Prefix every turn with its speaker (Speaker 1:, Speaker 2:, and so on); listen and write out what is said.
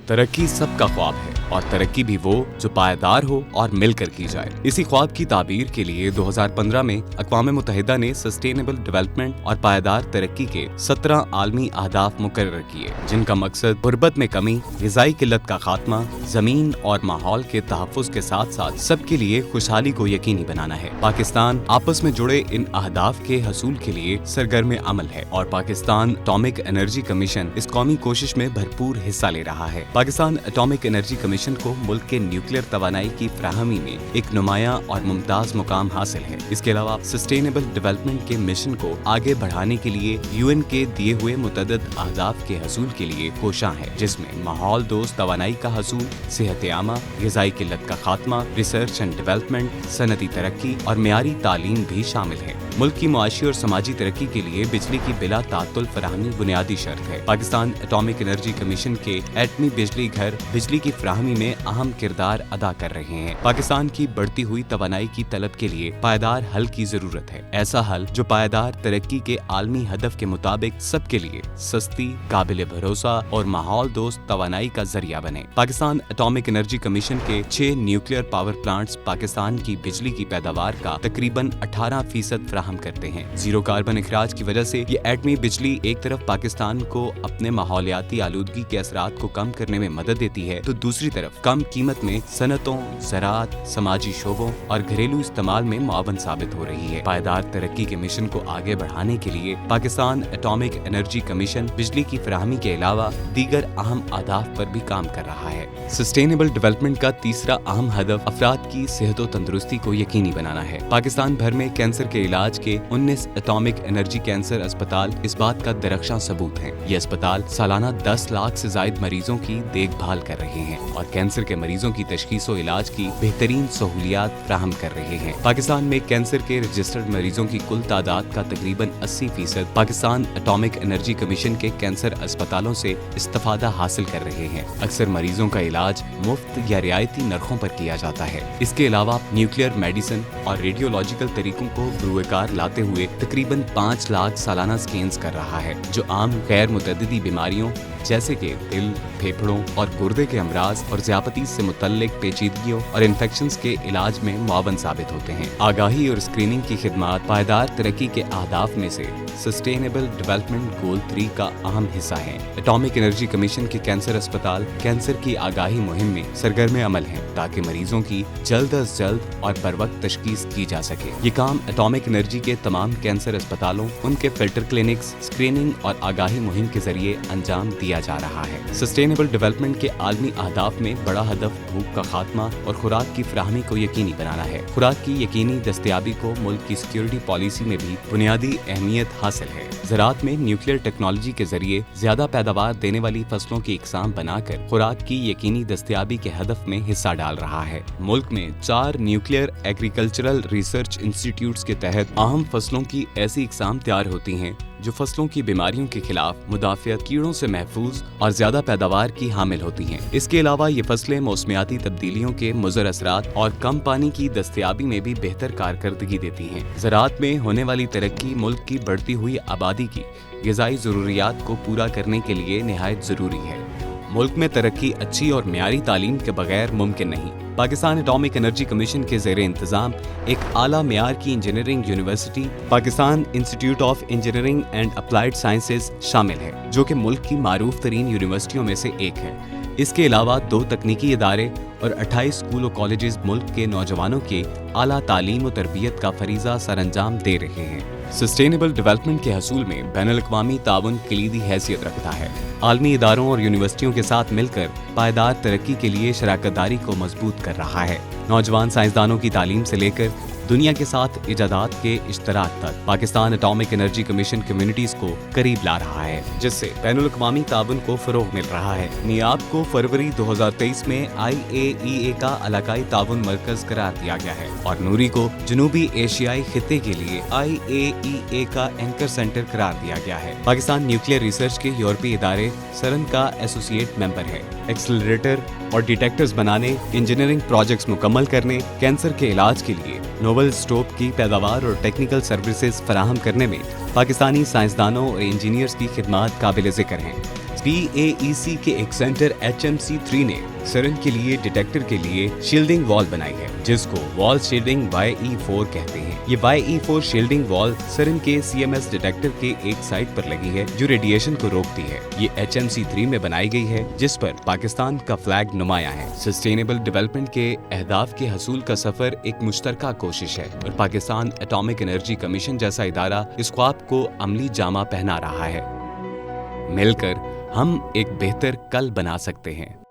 Speaker 1: तरक्की सबका ख्वाब है और तरक्की भी वो जो पायदार हो और मिलकर की जाए। इसी ख्वाब की ताबीर के लिए 2015 में अक़वाम मुत्तहिदा ने सस्टेनेबल डेवलपमेंट और पायदार तरक्की के 17 आलमी अहदाफ मुकर्रर किए, जिनका मकसद गुर्बत में कमी, ग़िज़ाई किल्लत का खात्मा, ज़मीन और माहौल के तहफ़्फ़ुज़ के साथ साथ सबके लिए खुशहाली को यकीनी बनाना है। पाकिस्तान आपस में जुड़े इन अहदाफ के हसूल के लिए सरगर्म अमल है और पाकिस्तान एटॉमिक एनर्जी कमीशन इस कौमी कोशिश में भरपूर हिस्सा ले रहा है। पाकिस्तान एटॉमिक एनर्जी कमीशन को मुल्क के न्यूक्लियर तवानाई की फ्राहमी में एक नुमाया और मुमताज मुकाम हासिल है। इसके अलावा सस्टेनेबल डेवलपमेंट के मिशन को आगे बढ़ाने के लिए UN के दिए हुए मुतअद्दिद अहदाफ के हसूल के लिए कोशां है, जिसमें माहौल दोस्त तवानाई का हसूल, सेहत आमा, ग़िज़ाई किल्लत का खात्मा, रिसर्च एंड डेवलपमेंट, सनती तरक्की और मेयारी तालीम भी शामिल है। मुल्क की मुआशी और समाजी तरक्की के लिए बिजली की बिला तातुल फराहमी बुनियादी शर्त है। पाकिस्तान एटॉमिक एनर्जी कमीशन के एटमी बिजली घर बिजली की फ्राहमी में अहम किरदार अदा कर रहे हैं। पाकिस्तान की बढ़ती हुई तवानाई की तलब के लिए पायदार हल की जरूरत है। ऐसा हल जो पायदार तरक्की के आलमी हदफ के मुताबिक सबके लिए सस्ती, काबिल भरोसा और माहौल दोस्त तवानाई का जरिया बने। पाकिस्तान एटॉमिक एनर्जी कमीशन के 6 न्यूक्लियर पावर प्लांट्स पाकिस्तान की बिजली की पैदावार का तकरीबन 18% फ्राहम करते हैं। जीरो कार्बन इखराज की वजह से ये एटमी बिजली एक तरफ पाकिस्तान को अपने माहौलियाती आलूदगी के असरात को कम करने में मदद देती है, तो दूसरी तरफ कम कीमत में सनतों, ज़राअत, समाजी शोबों और घरेलू इस्तेमाल में मुआवन साबित हो रही है। पायदार तरक्की के मिशन को आगे बढ़ाने के लिए पाकिस्तान एटॉमिक एनर्जी कमीशन बिजली की फराहमी के अलावा दीगर अहम अहदाफ पर भी काम कर रहा है। सस्टेनेबल डेवलपमेंट का तीसरा अहम हदफ अफराद की सेहत और तंदुरुस्ती को यकीनी बनाना है। पाकिस्तान भर में कैंसर के इलाज के 19 एटॉमिक एनर्जी कैंसर अस्पताल इस बात का दरख्शां सबूत हैं। ये अस्पताल सालाना 10 लाख से जायद मरीजों की देखभाल कर रहे हैं और कैंसर के मरीजों की तशखीस और इलाज की बेहतरीन सहूलियात फराहम कर रहे हैं। पाकिस्तान में कैंसर के रजिस्टर्ड मरीजों की कुल तादाद का तकरीबन 80% पाकिस्तान एटॉमिक एनर्जी कमीशन के कैंसर अस्पतालों से इस्तिफादा हासिल कर रहे हैं। अक्सर मरीजों का इलाज मुफ्त या रियायती नरखों पर किया जाता है। इसके अलावा न्यूक्लियर मेडिसिन और रेडियोलॉजिकल तरीकों को बुरुएकार लाते हुए तकरीबन 5 लाख सालाना स्कैन्स कर रहा है, जो आम गैर मुतअद्दिदी बीमारियों जैसे कि दिल, फेफड़ों और गुर्दे के अमराज और ज़ियापती से मुतल्लिक पेचीदगियों और इन्फेक्शंस के इलाज में मुआवन साबित होते हैं। आगाही और स्क्रीनिंग की खिदमात पायदार तरक्की के अहदाफ में से सस्टेनेबल डेवलपमेंट गोल 3 का अहम हिस्सा है। एटॉमिक एनर्जी कमीशन के कैंसर अस्पताल कैंसर की आगाही मुहिम में सरगर्म अमल है, ताकि मरीजों की जल्द अज जल्द और बर वक्त तशखीस की जा सके। ये काम एटॉमिक एनर्जी के तमाम कैंसर अस्पतालों, उनके फिल्टर क्लिनिक्स, स्क्रीनिंग और आगाही मुहिम के जरिए अंजाम दिया जा रहा है। सस्टेनेबल डेवलपमेंट के आलमी अहदाफ में बड़ा हदफ भूख का खात्मा और खुराक की फ्राहमी को यकीनी बनाना है। खुराक की यकीनी दस्तयाबी को मुल्क की सिक्योरिटी पॉलिसी में भी बुनियादी अहमियत हासिल है। ज़राअत में न्यूक्लियर टेक्नोलॉजी के जरिए ज्यादा पैदावार देने वाली फसलों की इकसाम बनाकर खुराक की यकीनी दस्तयाबी के हदफ में हिस्सा डाल रहा है। मुल्क में 4 न्यूक्लियर एग्रीकल्चरल रिसर्च इंस्टीट्यूट्स के तहत अहम फसलों की ऐसी इकसाम तैयार होती हैं जो फसलों की बीमारियों के खिलाफ मुदाफ़ियत, कीड़ों से महफूज और ज्यादा पैदावार की हामिल होती हैं। इसके अलावा ये फसलें मौसमियाती तब्दीलियों के मुज़र असरात और कम पानी की दस्तयाबी में भी बेहतर कारकर्दगी देती हैं। ज़राअत में होने वाली तरक्की मुल्क की बढ़ती हुई आबादी की ग़िज़ाई ज़रूरियात को पूरा करने के लिए निहायत ज़रूरी है। मुल्क में तरक्की अच्छी और मेयारी तालीम के बगैर मुमकिन नहीं। पाकिस्तान एटॉमिक एनर्जी कमीशन के ज़ेरे इंतज़ाम एक आला मेयार की engineering university Pakistan institute of engineering and applied sciences शामिल है, जो कि मुल्क की मारूफ तरीन यूनिवर्सिटियों में से एक है। इसके अलावा 2 तकनीकी इदारे और 28 स्कूल और कॉलेजेस मुल्क के नौजवानों के आला तालीम और तरबियत का फरीज़ा सरअंजाम दे रहे हैं। सस्टेनेबल डेवलपमेंट के हसूल में बैनुल-अक़वामी ताउन कलीदी हैसियत रखता है। आलमी इदारों और यूनिवर्सिटियों के साथ मिलकर पायदार तरक्की के लिए शराकतदारी को मजबूत कर रहा है। नौजवान साइंसदानों की तालीम से लेकर दुनिया के साथ इजादात के इश्तराक तक Pakistan atomic energy commission communities को करीब ला रहा है, जिससे बैनुल-अक़वामी ताउन को फरोग मिल रहा है। नियाब को फरवरी 2023 में IAEA का इलाकाई ताउन मरकज करार दिया गया है और नूरी को जनूबी एशियाई खित्ते के लिए IAEA का एंकर सेंटर करार दिया गया है। पाकिस्तान न्यूक्लियर रिसर्च के यूरोपीय इदारे सरन का एसोसिएट मेंबर है। एक्सेलरेटर और डिटेक्टर्स बनाने, इंजीनियरिंग प्रोजेक्ट्स मुकम्मल करने, कैंसर के इलाज के लिए नोबल स्टोप की पैदावार और टेक्निकल सर्विसेज फराहम करने में पाकिस्तानी साइंसदानों और इंजीनियर्स की खिदमात काबिल ज़िक्र हैं। PAEC के एक सेंटर HMC3 ने सिरेन के लिए डिटेक्टर के लिए शील्डिंग वॉल बनाई है, जिसको वॉल शील्डिंग YE4 कहते हैं। ये YE4 शील्डिंग वॉल सिरेन के CMS डिटेक्टर के एक साइड पर लगी है जो रेडिएशन को रोकती है। ये HMC3 में बनाई गई है, जिस पर पाकिस्तान का फ्लैग नुमाया है। सस्टेनेबल डेवलपमेंट के अहदाफ के हसूल का सफर एक मुश्तरका कोशिश है और पाकिस्तान एटॉमिक एनर्जी कमीशन जैसा इदारा इस ख्वाब को अमली जामा पहना रहा है। मिलकर हम एक बेहतर कल बना सकते हैं।